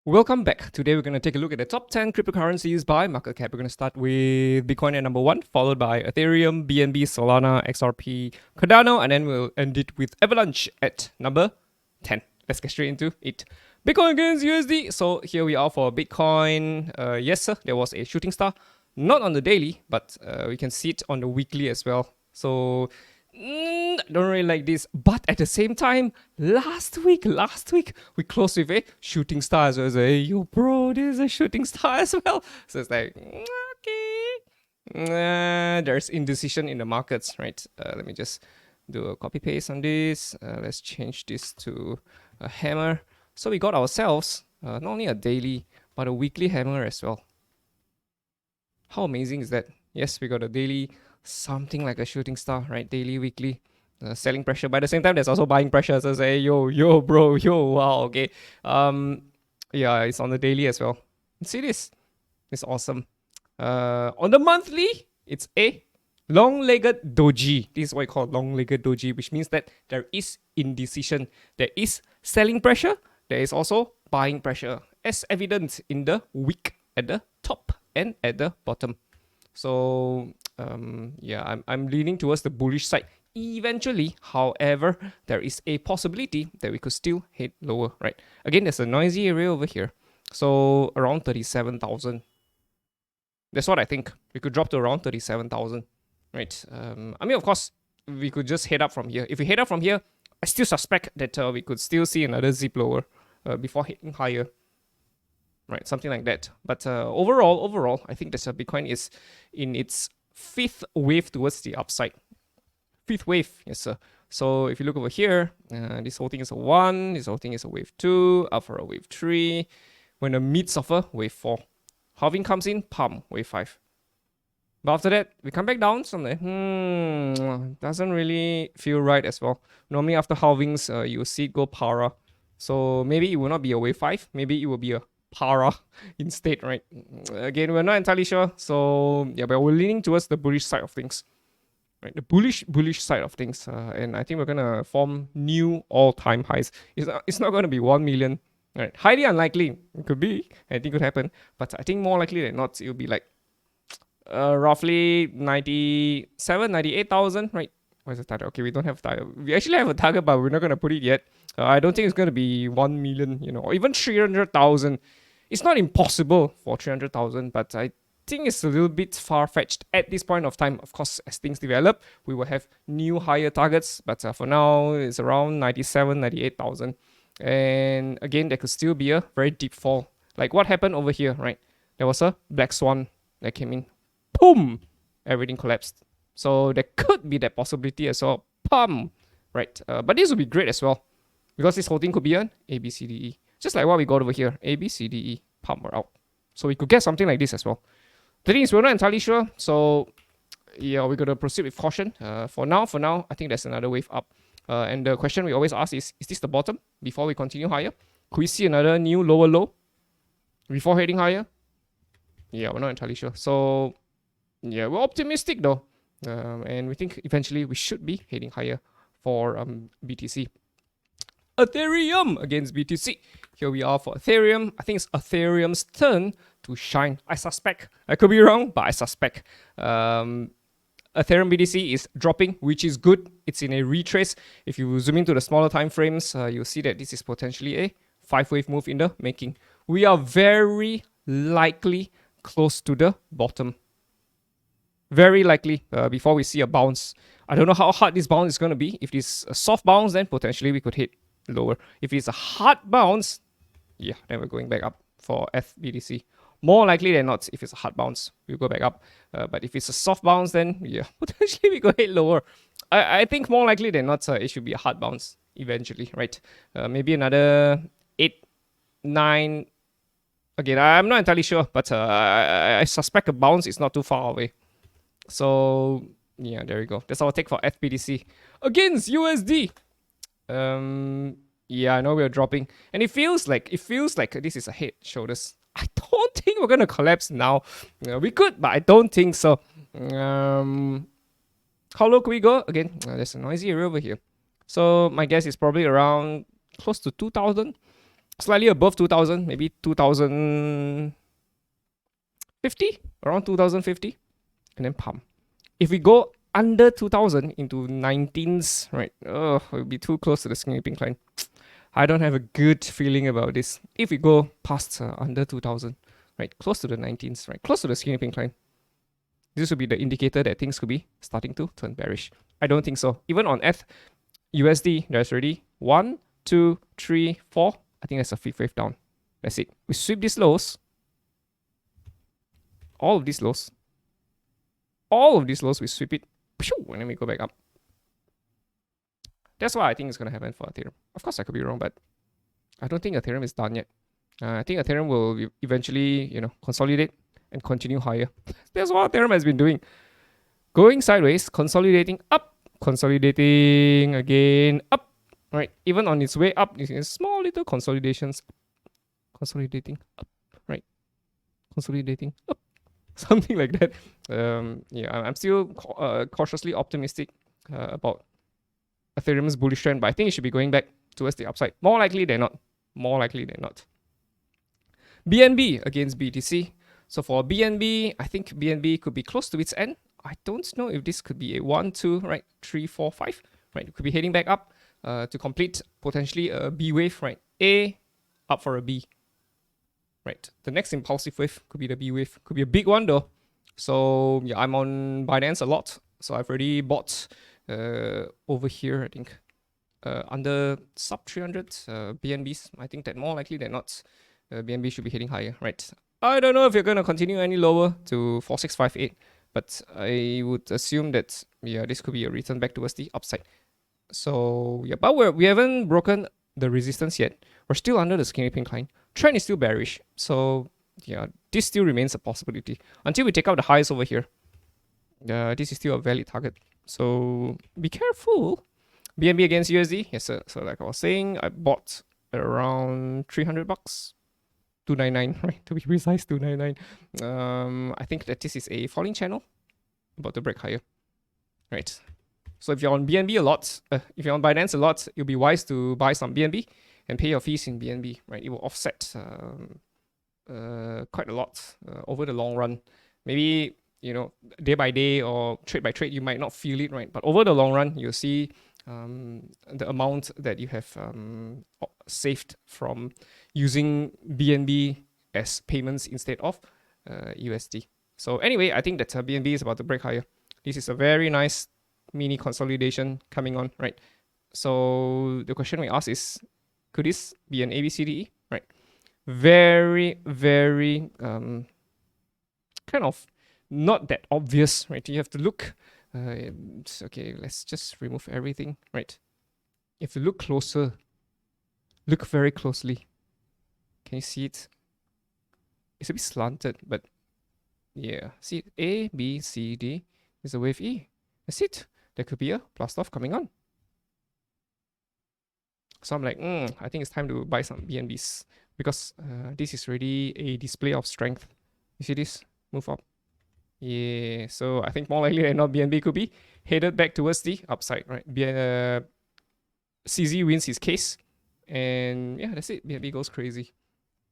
Welcome back. Today we're going to take a look at the top 10 cryptocurrencies by market cap. We're going to start with Bitcoin at number 1, followed by Ethereum, BNB, Solana, XRP, Cardano, and then we'll end it with Avalanche at number 10. Let's get straight into it. Bitcoin against USD. So here we are for Bitcoin. Yes, sir, there was a shooting star. Not on the daily, but we can see it on the weekly as well. So don't really like this, but at the same time, last week we closed with a shooting star. So it's like, hey, yo bro, there's a shooting star as well. So it's like, okay, there's indecision in the markets, right? Let me just do a copy paste on this. Let's change this to a hammer. So we got ourselves not only a daily but a weekly hammer as well. How amazing is that? Yes, we got a daily, something like a shooting star, right? Daily, weekly, selling pressure. But at the same time, there's also buying pressure. So say, yo, bro, wow, okay. Yeah, it's on the daily as well. See this? It's awesome. On the monthly, it's a long-legged doji. This is what we call long-legged doji, which means that there is indecision. There is selling pressure. There is also buying pressure, as evident in the wick at the top and at the bottom. So yeah, I'm leaning towards the bullish side eventually. However, there is a possibility that we could still head lower, right? Again, there's a noisy area over here, so around 37,000. That's what I think. We could drop to around 37,000, right? I mean, of course, we could just head up from here. If we head up from here, I still suspect that we could still see another zip lower before heading higher. Right, something like that. But overall, I think that Bitcoin is in its 5th wave towards the upside. 5th wave, yes sir. So if you look over here, this whole thing is a 1, this whole thing is a wave 2, up for a wave 3. We're in the midst of a wave 4. Halving comes in, pump, wave 5. But after that, we come back down, so I'm like, doesn't really feel right as well. Normally after halvings, you'll see it go para. So maybe it will not be a wave 5, maybe it will be a para instead, right? Again, we're not entirely sure. So yeah, but we're leaning towards the bullish side of things, right? The bullish side of things, and I think we're gonna form new all-time highs. It's not gonna be 1 million, right? Highly unlikely. It could be. Anything could happen, but I think more likely than not, it'll be like roughly 97, 98,000, right? Where's the target? Okay, we don't have a target. We actually have a target, but we're not gonna put it yet. I don't think it's gonna be 1 million, or even 300,000. It's not impossible for 300,000, but I think it's a little bit far-fetched at this point of time. Of course, as things develop, we will have new higher targets, but for now, it's around 97, 98,000. And again, there could still be a very deep fall. Like what happened over here, right? There was a black swan that came in. Boom! Everything collapsed. So there could be that possibility as well. Pump! Right? But this would be great as well, because this whole thing could be an A, B, C, D, E. Just like what we got over here. A, B, C, D, E. Pump or out. So we could get something like this as well. The thing is, we're not entirely sure. So yeah, we're going to proceed with caution. For now, I think there's another wave up. And the question we always ask is this the bottom before we continue higher? Could we see another new lower low before heading higher? Yeah, we're not entirely sure. So yeah, we're optimistic though. And we think eventually we should be heading higher for BTC. Ethereum against BTC. Here we are for Ethereum. I think it's Ethereum's turn to shine. I suspect. I could be wrong, but I suspect. Ethereum BTC is dropping, which is good. It's in a retrace. If you zoom into the smaller time frames, you'll see that this is potentially a 5-wave move in the making. We are very likely close to the bottom. Very likely before we see a bounce. I don't know how hard this bounce is going to be. If it's a soft bounce, then potentially we could hit lower. If it's a hard bounce, yeah, then we're going back up for FBTC. More likely than not, if it's a hard bounce, we'll go back up. But if it's a soft bounce, then yeah, potentially we go hit lower. I think more likely than not, it should be a hard bounce eventually, right? Maybe another 8, 9. Again, I'm not entirely sure, but I suspect a bounce is not too far away. So yeah, there we go. That's our take for FBTC against USD. Yeah, I know we're dropping, and it feels like this is a head shoulders. I don't think we're gonna collapse now. We could, but I don't think so. How low can we go? Again, there's a noisy area over here. So my guess is probably around close to 2,000. slightly above 2000, maybe 2050, around 2050, and then pump. If we go under 2000 into 19s, right, it will be too close to the skinny pink line. I don't have a good feeling about this. If we go past under 2000, right, close to the 19s, right, close to the skinny pink line, this would be the indicator that things could be starting to turn bearish. I don't think so. Even on ETH USD, there's already 1, 2, 3, 4. I think that's a fifth wave down. That's it. We sweep these lows. All of these lows. All of these lows, we sweep it. And then we go back up. That's what I think is going to happen for Ethereum. Of course, I could be wrong, but I don't think Ethereum is done yet. I think Ethereum will eventually, consolidate and continue higher. That's what Ethereum has been doing. Going sideways, consolidating up, consolidating again up. Right, even on its way up, you see small little consolidations. Consolidating up, right? Consolidating up. Something like that. I'm still cautiously optimistic about Ethereum's bullish trend, but I think it should be going back towards the upside. More likely than not. More likely than not. BNB against BTC. So for BNB, I think BNB could be close to its end. I don't know if this could be a 1, 2, right, 3, 4, 5. Right, it could be heading back up to complete potentially a B wave, right? A up for a B. Right, the next impulsive wave could be the B wave. Could be a big one though. So yeah, I'm on Binance a lot. So I've already bought over here, I think, under sub 300 BNBs. I think that more likely than not, BNB should be heading higher, right? I don't know if you're going to continue any lower to 4658, but I would assume that, yeah, this could be a return back towards the upside. So yeah, but we haven't broken the resistance yet. We're still under the skinny pink line. Trend is still bearish. So yeah, this still remains a possibility. Until we take out the highs over here, this is still a valid target. So be careful. BNB against USD. Yes, sir. So like I was saying, I bought around $300. 299, right? To be precise, 299. I think that this is a falling channel, about to break higher, right? So if you're on BNB a lot, if you're on Binance a lot, you'll be wise to buy some BNB and pay your fees in BNB, right? It will offset quite a lot over the long run. Maybe, day by day or trade by trade, you might not feel it, right? But over the long run, you'll see the amount that you have saved from using BNB as payments instead of USD. So anyway, I think that BNB is about to break higher. This is a very nice mini consolidation coming on, right? So the question we ask is, could this be an ABCDE, right? Very, very kind of not that obvious, right? You have to look. Okay, let's just remove everything, right? If you look closer, look very closely. Can you see it? It's a bit slanted, but yeah. See, A, B, C, D is a wave E. That's it. There could be a blast off coming on. So I'm like, I think it's time to buy some BNBs because this is really a display of strength. You see this? Move up. Yeah, so I think more likely than not, BNB could be headed back towards the upside, right? CZ wins his case, and yeah, that's it. BNB goes crazy.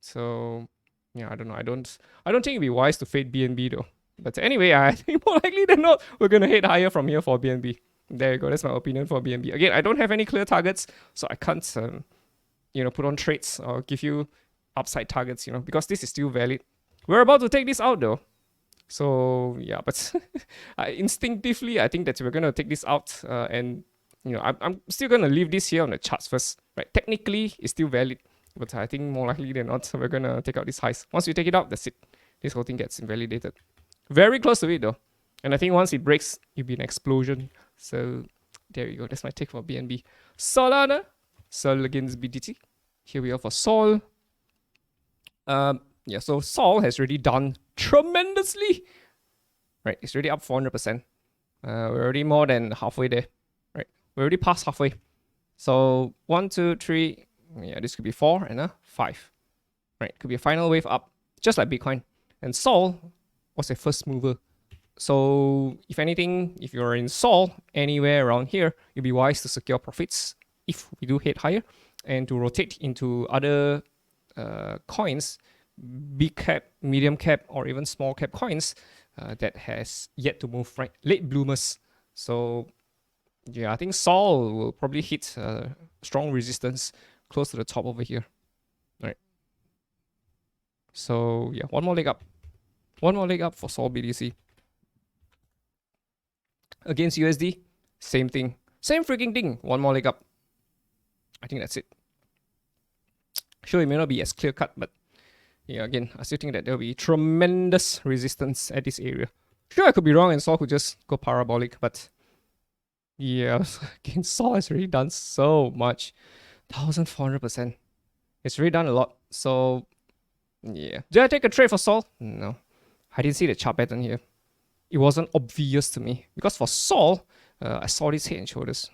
So yeah, I don't know. I don't think it'd be wise to fade BNB though. But anyway, I think more likely than not, we're gonna head higher from here for BNB. There you go. That's my opinion for BNB. Again, I don't have any clear targets, so I can't, put on trades or give you upside targets, because this is still valid. We're about to take this out though. So yeah, but instinctively, I think that we're gonna take this out, and I'm still gonna leave this here on the charts first, right? Technically, it's still valid, but I think more likely than not, we're gonna take out this highs. Once we take it out, that's it. This whole thing gets invalidated. Very close to it though, and I think once it breaks, it'll be an explosion. So there you go. That's my take for BNB. Solana, Sol against BTC. Here we are for Sol. Yeah, so Sol has already done tremendously. Right, it's already up 400%. We're already more than halfway there. Right, we're already past halfway. So 1, 2, 3. Yeah, this could be 4 and a 5. Right, could be a final wave up, just like Bitcoin. And Sol was a first mover. So if anything, if you're in Sol anywhere around here, you'll be wise to secure profits if we do head higher and to rotate into other coins, big cap, medium cap, or even small cap coins that has yet to move, right? Late bloomers. So yeah, I think Sol will probably hit strong resistance close to the top over here, right? So yeah, one more leg up. One more leg up for Sol BTC. Against USD, same thing. Same freaking thing. One more leg up. I think that's it. Sure, it may not be as clear cut, but yeah, again, I still think that there'll be tremendous resistance at this area. Sure, I could be wrong and Sol could just go parabolic, but yeah, again, Sol has already done so much. 1,400%. It's really done a lot. So yeah. Did I take a trade for Sol? No. I didn't see the chart pattern here. It wasn't obvious to me. Because for Sol, I saw this head and shoulders.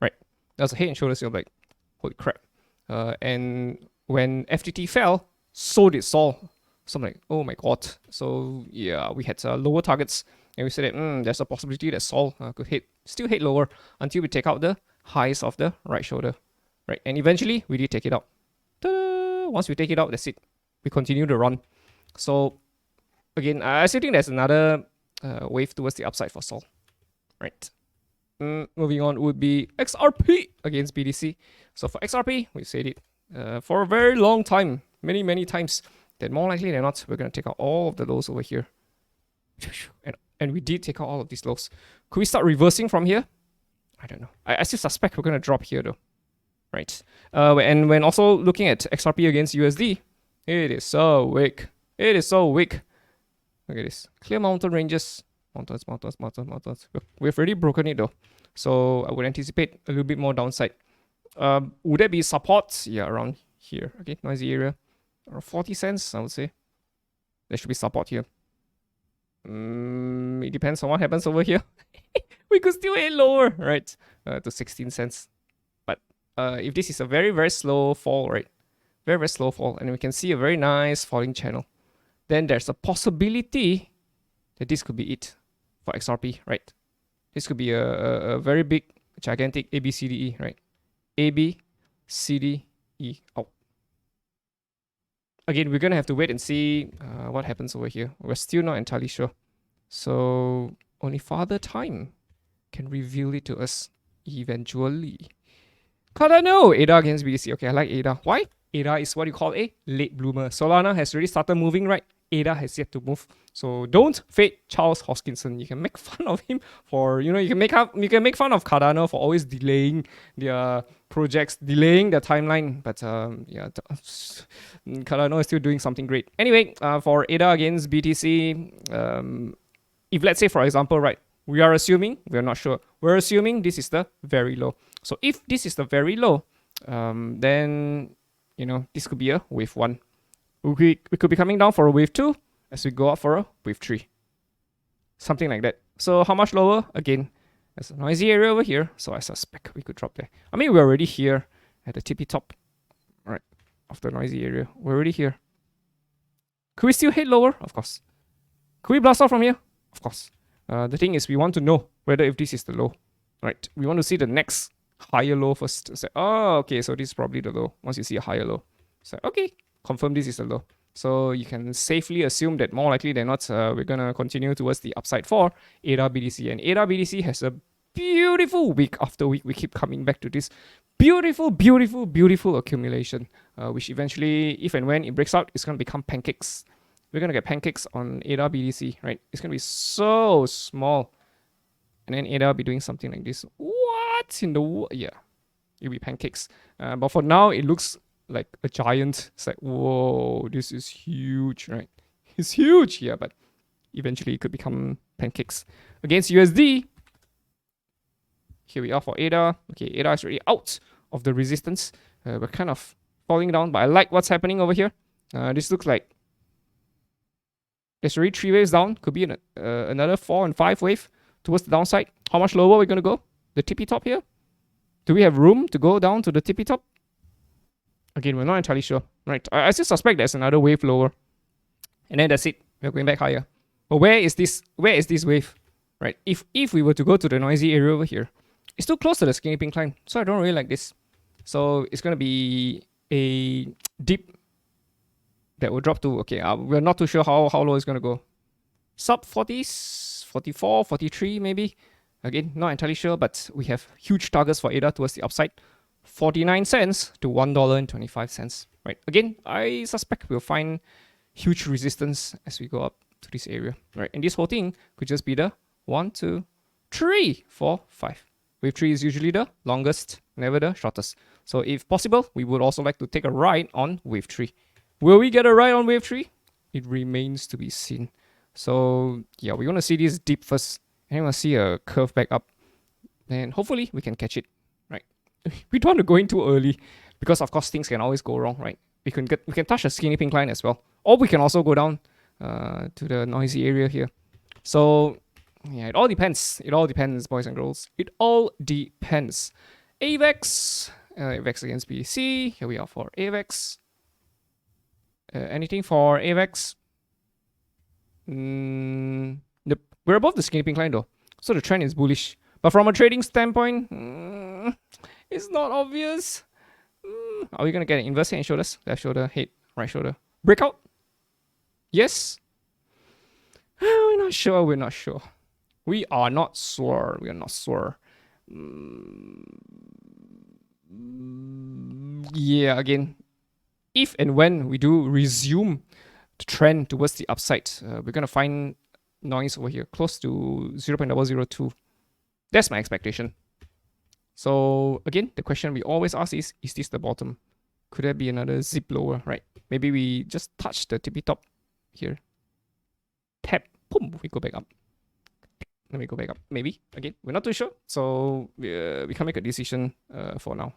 Right. There was a head and shoulders. You're like, holy crap. And when FTT fell, so did Sol. So I'm like, oh my god. So yeah, we had lower targets. And we said that there's a possibility that Sol could still hit lower until we take out the highs of the right shoulder. Right. And eventually, we did take it out. Ta-da! Once we take it out, that's it. We continue to run. So again, I still think there's another wave towards the upside for Sol. Right. Moving on would be XRP against BTC. So for XRP, we said it for a very long time, many times, that more likely than not, we're going to take out all of the lows over here. And we did take out all of these lows. Could we start reversing from here? I don't know. I still suspect we're going to drop here though. Right. And when also looking at XRP against USD, it is so weak. It is so weak. Look at this. Clear mountain ranges. Mountains. We've already broken it though. So I would anticipate a little bit more downside. Would there be support? Yeah, around here. Okay, noisy area. Around 40 cents, I would say. There should be support here. It depends on what happens over here. We could still hit lower, right? To 16 cents. But if this is a very slow fall, right? Very slow fall, and we can see a very nice falling channel, then there's a possibility that this could be it for XRP, right? This could be a very big, gigantic ABCDE, right? ABCDE. Oh. Again, we're going to have to wait and see what happens over here. We're still not entirely sure. So only Father Time can reveal it to us eventually. Cardano, ADA against BTC. Okay, I like ADA. Why? ADA is what you call a late bloomer. Solana has already started moving, right? ADA has yet to move. So don't fade Charles Hoskinson. You can make fun of him for, you can make fun of Cardano for always delaying their projects, delaying the timeline. But yeah, Cardano is still doing something great. Anyway, for ADA against BTC, if let's say for example, right, we are assuming, we're not sure, we're assuming this is the very low. So if this is the very low, then this could be a wave 1. We could be coming down for a wave 2 as we go up for a wave 3. Something like that. So how much lower? Again, there's a noisy area over here, so I suspect we could drop there. I mean, we're already here at the tippy top, right, of the noisy area. We're already here. Could we still hit lower? Of course. Could we blast off from here? Of course. The thing is, we want to know whether if this is the low, right? We want to see the next higher low first. Say, oh, okay, so this is probably the low. Once you see a higher low, so okay, confirm this is the low. So you can safely assume that more likely than not, we're gonna continue towards the upside for ADA BTC, and ADA BTC has a beautiful week after week. We keep coming back to this beautiful accumulation, which eventually, if and when it breaks out, it's gonna become pancakes. We're gonna get pancakes on ADA BTC, right? It's gonna be so small, and then ADA will be doing something like this. What in the world? Yeah, it'll be pancakes. But for now, it looks like a giant. It's like, whoa, this is huge, right? It's huge, yeah, but eventually it could become pancakes. Against USD, here we are for ADA. Okay, ADA is already out of the resistance. We're kind of falling down, but I like what's happening over here. This looks like there's already 3 waves down. Could be another 4 and 5 wave towards the downside. How much lower are we going to go? The tippy top here? Do we have room to go down to the tippy top? Again, we're not entirely sure. Right, I still suspect there's another wave lower. And then that's it. We're going back higher. But where is this wave? Right, if we were to go to the noisy area over here, it's too close to the skinny pink line. So I don't really like this. So it's going to be a dip that will drop to, okay, we're not too sure how low it's going to go. Sub 40s, 44, 43 maybe. Again, not entirely sure, but we have huge targets for ADA towards the upside. 49 cents to $1.25, right? Again, I suspect we'll find huge resistance as we go up to this area, right? And this whole thing could just be the 1, 2, 3, 4, 5. Wave 3 is usually the longest, never the shortest. So if possible, we would also like to take a ride on wave 3. Will we get a ride on wave 3? It remains to be seen. So yeah, we want to see this dip first, and we want to see a curve back up, and hopefully we can catch it, right? We don't want to go in too early because of course things can always go wrong, right? We can touch a skinny pink line as well, or we can also go down to the noisy area here. So yeah, it all depends. It all depends, boys and girls. It all depends. AVAX, AVAX against BTC. Here we are for AVAX. Anything for AVAX? Nope. We're above the skinny pink line though, so the trend is bullish. But from a trading standpoint, it's not obvious. Are we gonna get an inverse head and shoulders? Left shoulder, head, right shoulder. Breakout? Yes. We're not sure. We're not sure. We are not sure. We are not sure. Yeah. Again, if and when we do resume the trend towards the upside, we're gonna find noise over here close to 0.002. That's my expectation. So again, the question we always ask is this the bottom? Could there be another zip lower, right? Maybe we just touch the tippy top here. Tap, boom, we go back up. Let me go back up. Maybe, again, we're not too sure. So we can't make a decision for now.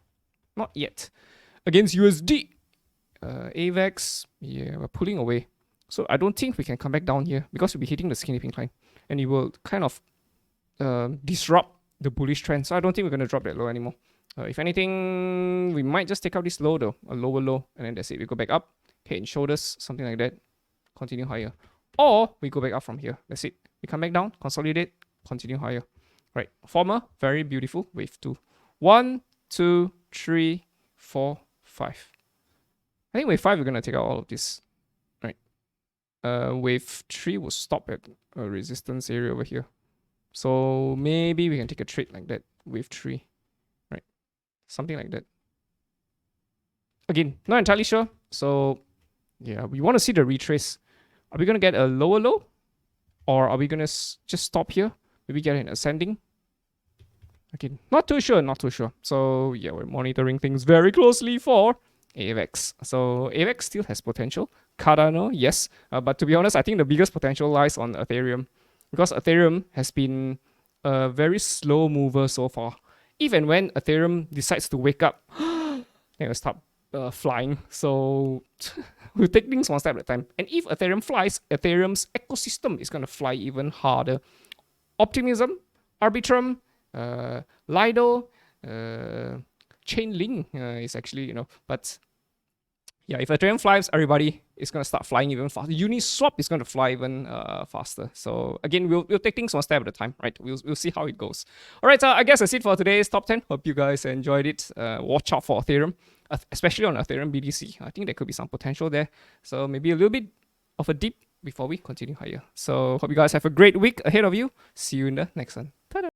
Not yet. Against USD. AVAX, yeah, we're pulling away. So I don't think we can come back down here because we'll be hitting the skinny pink line. And it will kind of disrupt the bullish trend. So I don't think we're going to drop that low anymore. If anything, we might just take out this low though, a lower low, and then that's it. We go back up, head and shoulders, something like that. Continue higher. Or we go back up from here. That's it. We come back down, consolidate, continue higher. Right. Former, very beautiful. Wave 2. 1, 2, 3, 4, 5. I think wave 5, we're going to take out all of this. Right. Wave 3 will stop at a resistance area over here. So maybe we can take a trade like that. Wave 3. Right. Something like that. Again, not entirely sure. So yeah, we want to see the retrace. Are we going to get a lower low? Or are we going to just stop here? Maybe get an ascending? Again, not too sure, not too sure. So yeah, we're monitoring things very closely for AVAX. So AVAX still has potential. Cardano, yes. But to be honest, I think the biggest potential lies on Ethereum. Because Ethereum has been a very slow mover so far. Even when Ethereum decides to wake up, it will start flying. So we'll take things one step at a time. And if Ethereum flies, Ethereum's ecosystem is going to fly even harder. Optimism, Arbitrum, Lido, Chainlink is actually, but yeah, if Ethereum flies, everybody is going to start flying even faster. Uniswap is going to fly even faster. So again, we'll take things one step at a time, right? We'll see how it goes. All right, I guess that's it for today's top 10. Hope you guys enjoyed it. Watch out for Ethereum, especially on Ethereum BTC. I think there could be some potential there. So maybe a little bit of a dip before we continue higher. So hope you guys have a great week ahead of you. See you in the next one. Ta-da!